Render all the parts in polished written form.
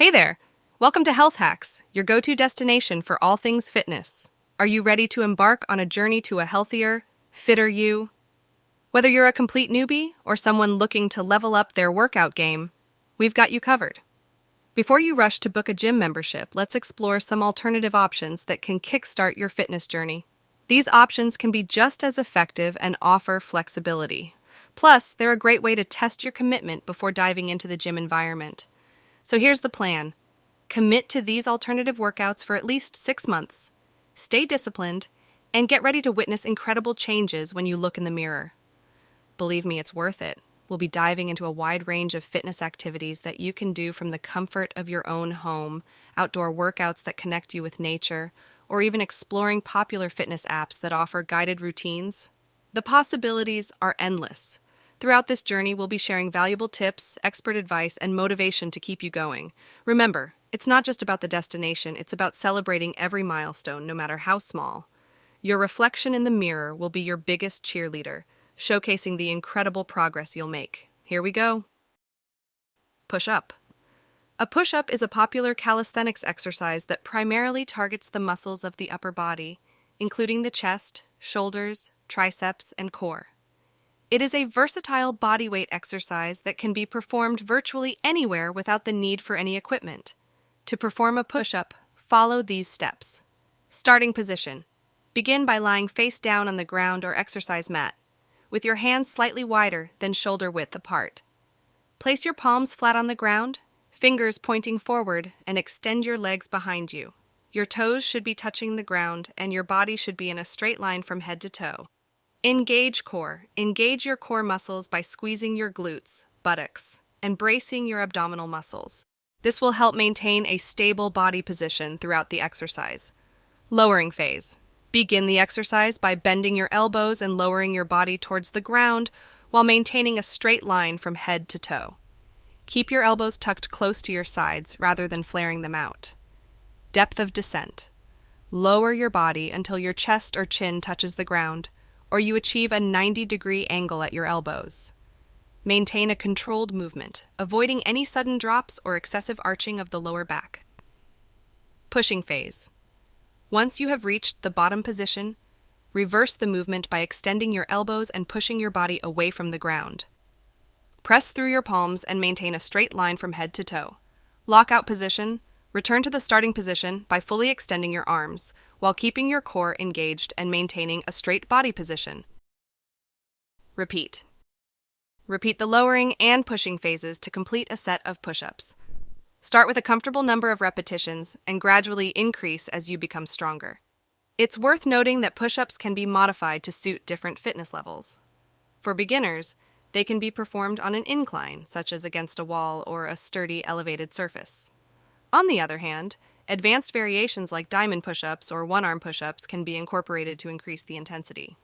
Hey there! Welcome to Health Hacks, your go-to destination for all things fitness. Are you ready to embark on a journey to a healthier, fitter you? Whether you're a complete newbie or someone looking to level up their workout game, we've got you covered. Before you rush to book a gym membership, let's explore some alternative options that can kickstart your fitness journey. These options can be just as effective and offer flexibility. Plus, they're a great way to test your commitment before diving into the gym environment. So here's the plan. Commit to these alternative workouts for at least 6 months. Stay disciplined, and get ready to witness incredible changes when you look in the mirror. Believe me, it's worth it. We'll be diving into a wide range of fitness activities that you can do from the comfort of your own home, outdoor workouts that connect you with nature, or even exploring popular fitness apps that offer guided routines. The possibilities are endless. Throughout this journey, we'll be sharing valuable tips, expert advice, and motivation to keep you going. Remember, it's not just about the destination, it's about celebrating every milestone, no matter how small. Your reflection in the mirror will be your biggest cheerleader, showcasing the incredible progress you'll make. Here we go. Push-up. A push-up is a popular calisthenics exercise that primarily targets the muscles of the upper body, including the chest, shoulders, triceps, and core. It is a versatile bodyweight exercise that can be performed virtually anywhere without the need for any equipment. To perform a push-up, follow these steps. Starting position. Begin by lying face down on the ground or exercise mat, with your hands slightly wider than shoulder width apart. Place your palms flat on the ground, fingers pointing forward, and extend your legs behind you. Your toes should be touching the ground, and your body should be in a straight line from head to toe. Engage core. Engage your core muscles by squeezing your glutes, buttocks, and bracing your abdominal muscles. This will help maintain a stable body position throughout the exercise. Lowering phase. Begin the exercise by bending your elbows and lowering your body towards the ground while maintaining a straight line from head to toe. Keep your elbows tucked close to your sides rather than flaring them out. Depth of descent. Lower your body until your chest or chin touches the ground, or you achieve a 90-degree angle at your elbows. Maintain a controlled movement, avoiding any sudden drops or excessive arching of the lower back. Pushing phase. Once you have reached the bottom position, reverse the movement by extending your elbows and pushing your body away from the ground. Press through your palms and maintain a straight line from head to toe. Lockout position. Return to the starting position by fully extending your arms, while keeping your core engaged and maintaining a straight body position. Repeat. Repeat the lowering and pushing phases to complete a set of push-ups. Start with a comfortable number of repetitions and gradually increase as you become stronger. It's worth noting that push-ups can be modified to suit different fitness levels. For beginners, they can be performed on an incline, such as against a wall or a sturdy elevated surface. On the other hand, advanced variations like diamond push-ups or one-arm push-ups can be incorporated to increase the intensity.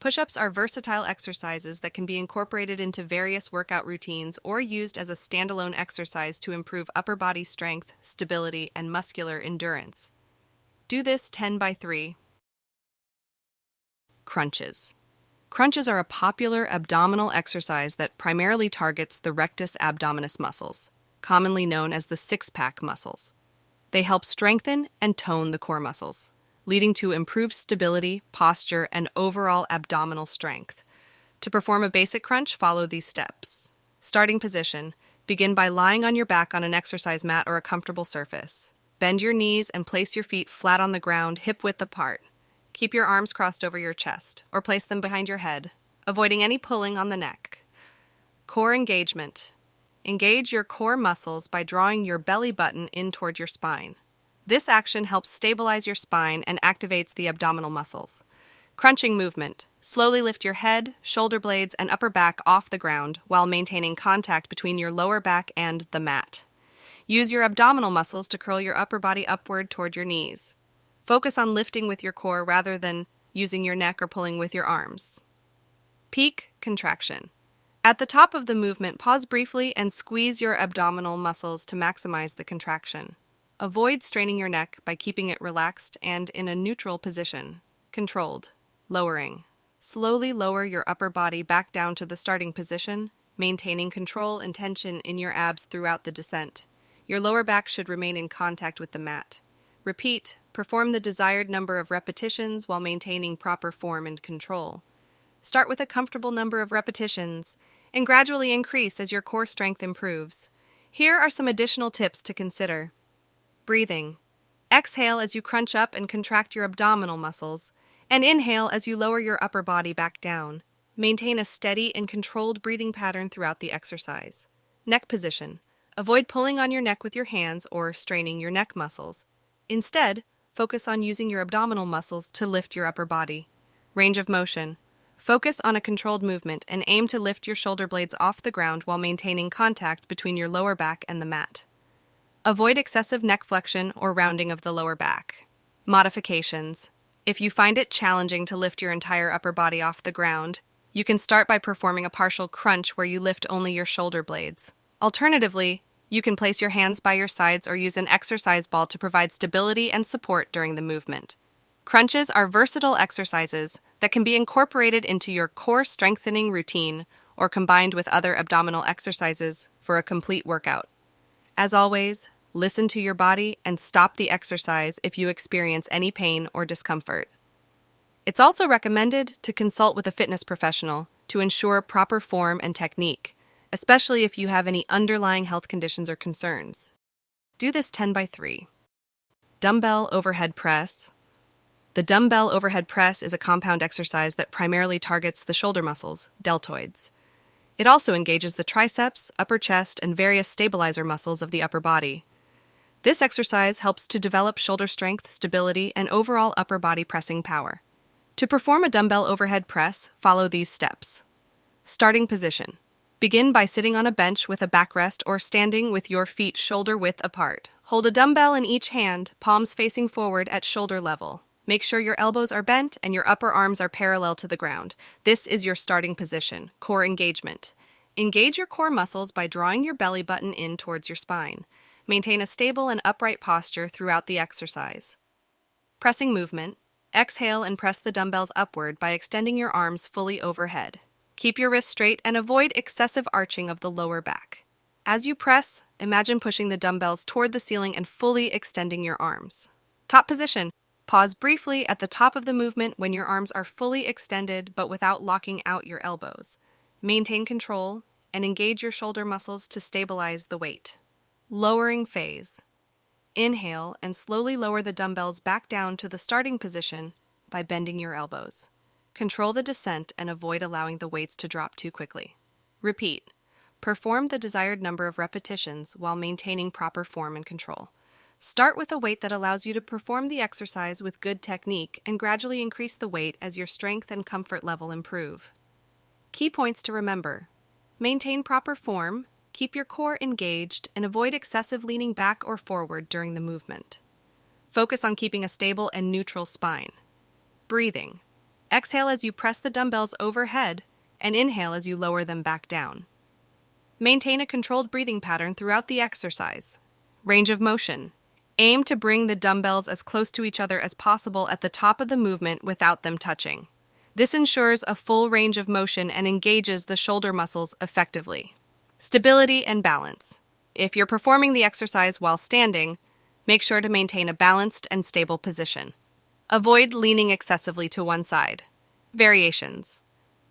Push-ups are versatile exercises that can be incorporated into various workout routines or used as a standalone exercise to improve upper body strength, stability, and muscular endurance. Do this 10 by 3. Crunches. Crunches are a popular abdominal exercise that primarily targets the rectus abdominis muscles, commonly known as the six-pack muscles. They help strengthen and tone the core muscles, leading to improved stability, posture, and overall abdominal strength. To perform a basic crunch, follow these steps. Starting position. Begin by lying on your back on an exercise mat or a comfortable surface. Bend your knees and place your feet flat on the ground, hip-width apart. Keep your arms crossed over your chest, or place them behind your head, avoiding any pulling on the neck. Core engagement. Engage your core muscles by drawing your belly button in toward your spine. This action helps stabilize your spine and activates the abdominal muscles. Crunching movement. Slowly lift your head, shoulder blades, and upper back off the ground while maintaining contact between your lower back and the mat. Use your abdominal muscles to curl your upper body upward toward your knees. Focus on lifting with your core rather than using your neck or pulling with your arms. Peak contraction. At the top of the movement, pause briefly and squeeze your abdominal muscles to maximize the contraction. Avoid straining your neck by keeping it relaxed and in a neutral position. Controlled. Lowering. Slowly lower your upper body back down to the starting position, maintaining control and tension in your abs throughout the descent. Your lower back should remain in contact with the mat. Repeat, perform the desired number of repetitions while maintaining proper form and control. Start with a comfortable number of repetitions and gradually increase as your core strength improves. Here are some additional tips to consider. Breathing. Exhale as you crunch up and contract your abdominal muscles, and inhale as you lower your upper body back down. Maintain a steady and controlled breathing pattern throughout the exercise. Neck position. Avoid pulling on your neck with your hands or straining your neck muscles. Instead, focus on using your abdominal muscles to lift your upper body. Range of motion. Focus on a controlled movement and aim to lift your shoulder blades off the ground while maintaining contact between your lower back and the mat. Avoid excessive neck flexion or rounding of the lower back. Modifications. If you find it challenging to lift your entire upper body off the ground, you can start by performing a partial crunch where you lift only your shoulder blades. Alternatively, you can place your hands by your sides or use an exercise ball to provide stability and support during the movement. Crunches are versatile exercises that can be incorporated into your core strengthening routine or combined with other abdominal exercises for a complete workout. As always, listen to your body and stop the exercise if you experience any pain or discomfort. It's also recommended to consult with a fitness professional to ensure proper form and technique, especially if you have any underlying health conditions or concerns. Do this 10 by 3. Dumbbell overhead press. The dumbbell overhead press is a compound exercise that primarily targets the shoulder muscles, deltoids. It also engages the triceps, upper chest, and various stabilizer muscles of the upper body. This exercise helps to develop shoulder strength, stability, and overall upper body pressing power. To perform a dumbbell overhead press, follow these steps. Starting position. Begin by sitting on a bench with a backrest or standing with your feet shoulder width apart. Hold a dumbbell in each hand, palms facing forward at shoulder level. Make sure your elbows are bent and your upper arms are parallel to the ground. This is your starting position, core engagement. Engage your core muscles by drawing your belly button in towards your spine. Maintain a stable and upright posture throughout the exercise. Pressing movement. Exhale and press the dumbbells upward by extending your arms fully overhead. Keep your wrists straight and avoid excessive arching of the lower back. As you press, imagine pushing the dumbbells toward the ceiling and fully extending your arms. Top position. Pause briefly at the top of the movement when your arms are fully extended but without locking out your elbows. Maintain control and engage your shoulder muscles to stabilize the weight. Lowering phase. Inhale and slowly lower the dumbbells back down to the starting position by bending your elbows. Control the descent and avoid allowing the weights to drop too quickly. Repeat. Perform the desired number of repetitions while maintaining proper form and control. Start with a weight that allows you to perform the exercise with good technique and gradually increase the weight as your strength and comfort level improve. Key points to remember. Maintain proper form, keep your core engaged, and avoid excessive leaning back or forward during the movement. Focus on keeping a stable and neutral spine. Breathing. Exhale as you press the dumbbells overhead and inhale as you lower them back down. Maintain a controlled breathing pattern throughout the exercise. Range of motion. Aim to bring the dumbbells as close to each other as possible at the top of the movement without them touching. This ensures a full range of motion and engages the shoulder muscles effectively. Stability and balance. If you're performing the exercise while standing, make sure to maintain a balanced and stable position. Avoid leaning excessively to one side. Variations.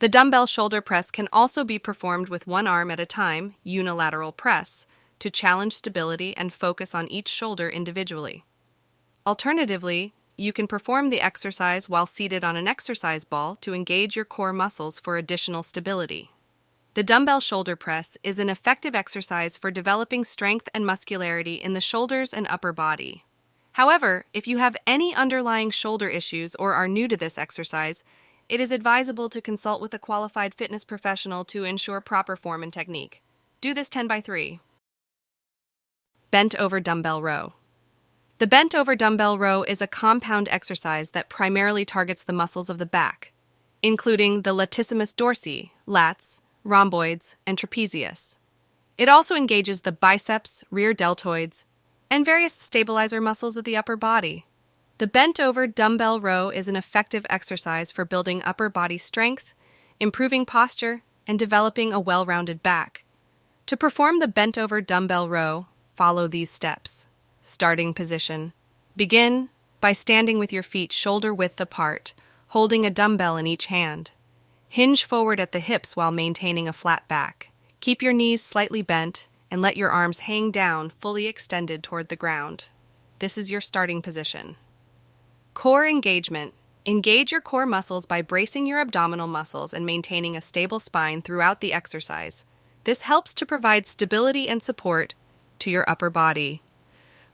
The dumbbell shoulder press can also be performed with one arm at a time, unilateral press, to challenge stability and focus on each shoulder individually. Alternatively, you can perform the exercise while seated on an exercise ball to engage your core muscles for additional stability. The dumbbell shoulder press is an effective exercise for developing strength and muscularity in the shoulders and upper body. However, if you have any underlying shoulder issues or are new to this exercise, it is advisable to consult with a qualified fitness professional to ensure proper form and technique. Do this 10 by 3. Bent over dumbbell row. The bent over dumbbell row is a compound exercise that primarily targets the muscles of the back, including the latissimus dorsi, lats, rhomboids, and trapezius. It also engages the biceps, rear deltoids, and various stabilizer muscles of the upper body. The bent over dumbbell row is an effective exercise for building upper body strength, improving posture, and developing a well-rounded back. To perform the bent over dumbbell row, follow these steps. Starting position. Begin by standing with your feet shoulder-width apart, holding a dumbbell in each hand. Hinge forward at the hips while maintaining a flat back. Keep your knees slightly bent and let your arms hang down, fully extended toward the ground. This is your starting position. Core engagement. Engage your core muscles by bracing your abdominal muscles and maintaining a stable spine throughout the exercise. This helps to provide stability and support to your upper body.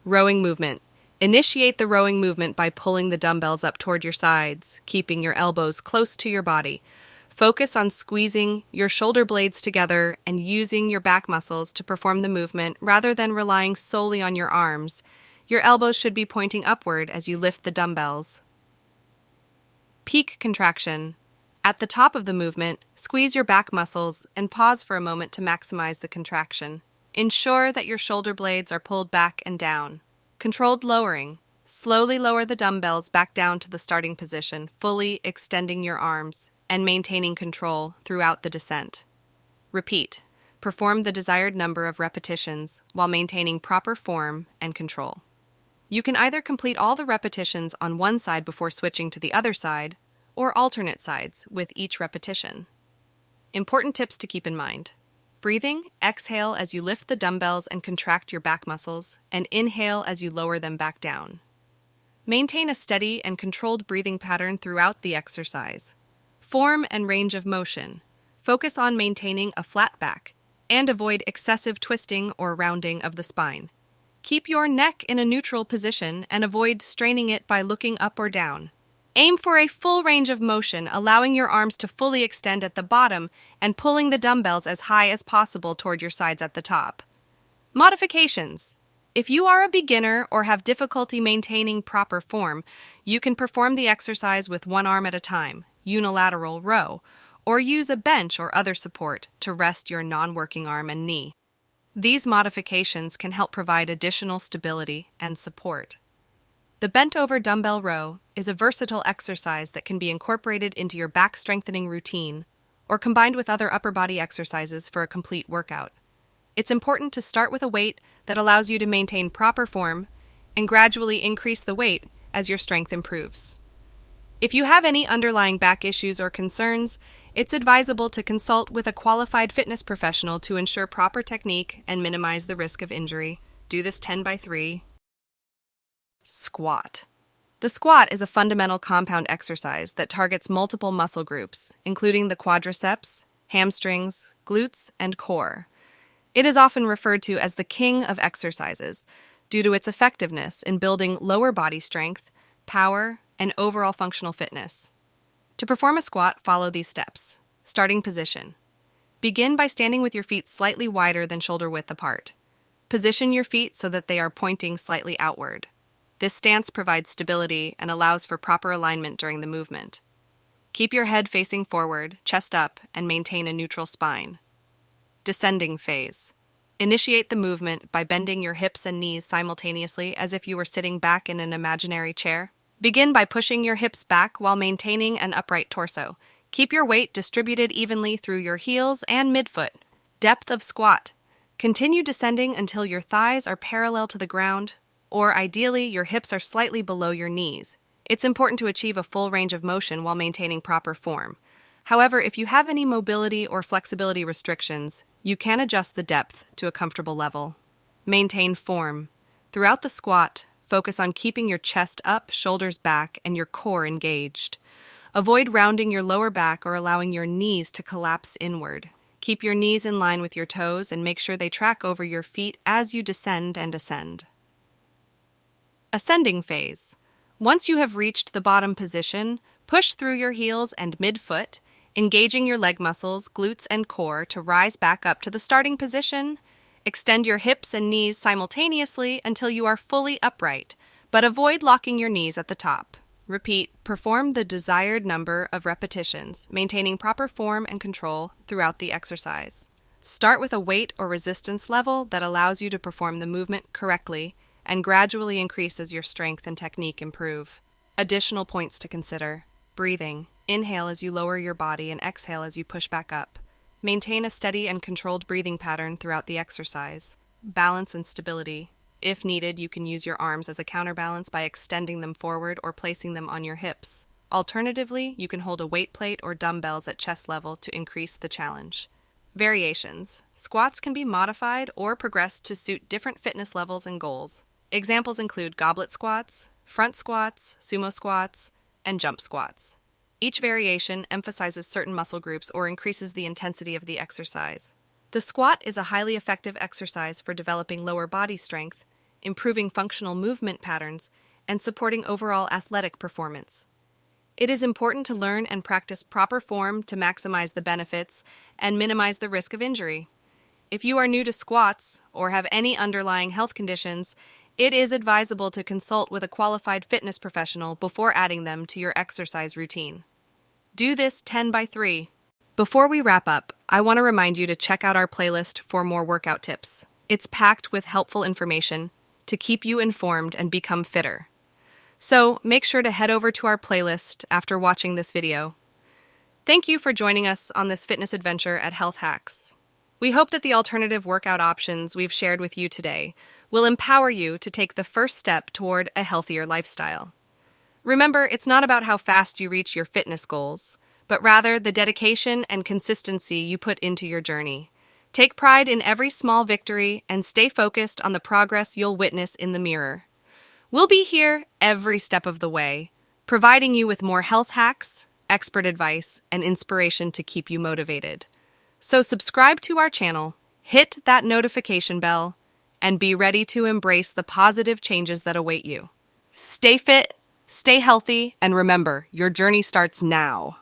Rowing movement. Initiate the rowing movement by pulling the dumbbells up toward your sides, keeping your elbows close to your body. Focus on squeezing your shoulder blades together and using your back muscles to perform the movement rather than relying solely on your arms. Your elbows should be pointing upward as you lift the dumbbells. Peak contraction. At the top of the movement, squeeze your back muscles and pause for a moment to maximize the contraction. Ensure that your shoulder blades are pulled back and down. Controlled lowering. Slowly lower the dumbbells back down to the starting position, fully extending your arms and maintaining control throughout the descent. Repeat. Perform the desired number of repetitions while maintaining proper form and control. You can either complete all the repetitions on one side before switching to the other side, or alternate sides with each repetition. Important tips to keep in mind. Breathing, exhale as you lift the dumbbells and contract your back muscles, and inhale as you lower them back down. Maintain a steady and controlled breathing pattern throughout the exercise. Form and range of motion. Focus on maintaining a flat back and avoid excessive twisting or rounding of the spine. Keep your neck in a neutral position and avoid straining it by looking up or down. Aim for a full range of motion, allowing your arms to fully extend at the bottom and pulling the dumbbells as high as possible toward your sides at the top. Modifications. If you are a beginner or have difficulty maintaining proper form, you can perform the exercise with one arm at a time, unilateral row, or use a bench or other support to rest your non-working arm and knee. These modifications can help provide additional stability and support. The bent-over dumbbell row is a versatile exercise that can be incorporated into your back strengthening routine or combined with other upper body exercises for a complete workout. It's important to start with a weight that allows you to maintain proper form and gradually increase the weight as your strength improves. If you have any underlying back issues or concerns, it's advisable to consult with a qualified fitness professional to ensure proper technique and minimize the risk of injury. Do this 10 by 3. Squat. The squat is a fundamental compound exercise that targets multiple muscle groups, including the quadriceps, hamstrings, glutes, and core. It is often referred to as the king of exercises due to its effectiveness in building lower body strength, power, and overall functional fitness. To perform a squat, follow these steps. Starting position. Begin by standing with your feet slightly wider than shoulder width apart. Position your feet so that they are pointing slightly outward. This stance provides stability and allows for proper alignment during the movement. Keep your head facing forward, chest up, and maintain a neutral spine. Descending phase. Initiate the movement by bending your hips and knees simultaneously as if you were sitting back in an imaginary chair. Begin by pushing your hips back while maintaining an upright torso. Keep your weight distributed evenly through your heels and midfoot. Depth of squat. Continue descending until your thighs are parallel to the ground, or ideally, your hips are slightly below your knees. It's important to achieve a full range of motion while maintaining proper form. However, if you have any mobility or flexibility restrictions, you can adjust the depth to a comfortable level. Maintain form. Throughout the squat, focus on keeping your chest up, shoulders back, and your core engaged. Avoid rounding your lower back or allowing your knees to collapse inward. Keep your knees in line with your toes and make sure they track over your feet as you descend and ascend. Ascending phase. Once you have reached the bottom position, push through your heels and midfoot, engaging your leg muscles, glutes, and core to rise back up to the starting position. Extend your hips and knees simultaneously until you are fully upright, but avoid locking your knees at the top. Repeat, perform the desired number of repetitions, maintaining proper form and control throughout the exercise. Start with a weight or resistance level that allows you to perform the movement correctly and gradually increase as your strength and technique improve. Additional points to consider. Breathing. Inhale as you lower your body and exhale as you push back up. Maintain a steady and controlled breathing pattern throughout the exercise. balance and stability. If needed, you can use your arms as a counterbalance by extending them forward or placing them on your hips. Alternatively, you can hold a weight plate or dumbbells at chest level to increase the challenge. Variations. Squats can be modified or progressed to suit different fitness levels and goals. Examples include goblet squats, front squats, sumo squats, and jump squats. Each variation emphasizes certain muscle groups or increases the intensity of the exercise. The squat is a highly effective exercise for developing lower body strength, improving functional movement patterns, and supporting overall athletic performance. It is important to learn and practice proper form to maximize the benefits and minimize the risk of injury. If you are new to squats or have any underlying health conditions, it is advisable to consult with a qualified fitness professional before adding them to your exercise routine. Do this 10 by 3. Before we wrap up, I want to remind you to check out our playlist for more workout tips. It's packed with helpful information to keep you informed and become fitter. So make sure to head over to our playlist after watching this video. Thank you for joining us on this fitness adventure at Health Hacks. We hope that the alternative workout options we've shared with you today will empower you to take the first step toward a healthier lifestyle. Remember, it's not about how fast you reach your fitness goals, but rather the dedication and consistency you put into your journey. Take pride in every small victory and stay focused on the progress you'll witness in the mirror. We'll be here every step of the way, providing you with more health hacks, expert advice, and inspiration to keep you motivated. So subscribe to our channel, hit that notification bell, and be ready to embrace the positive changes that await you. Stay fit, stay healthy, and remember, your journey starts now.